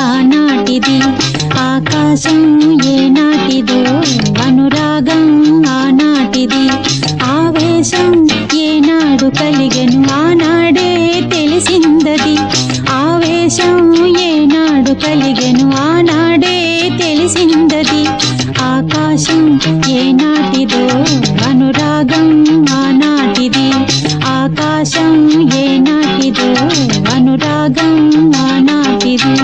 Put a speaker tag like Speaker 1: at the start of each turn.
Speaker 1: ఆనాటిది ఆకాశం ఏనాటిదో అనురాగం ఆనాటిది ఆవేశం ఏనాడు కలిగెను ఆనాడే తెలిసిందది ఆవేశం ఏనాడు కలిగెను ఆనాడే తెలిసిందది ఆకాశం ఏనాటిదో అనురాగం ఆనాటిది ఆకాశం ఏనాటిదో అనురాగం ఆనాటిది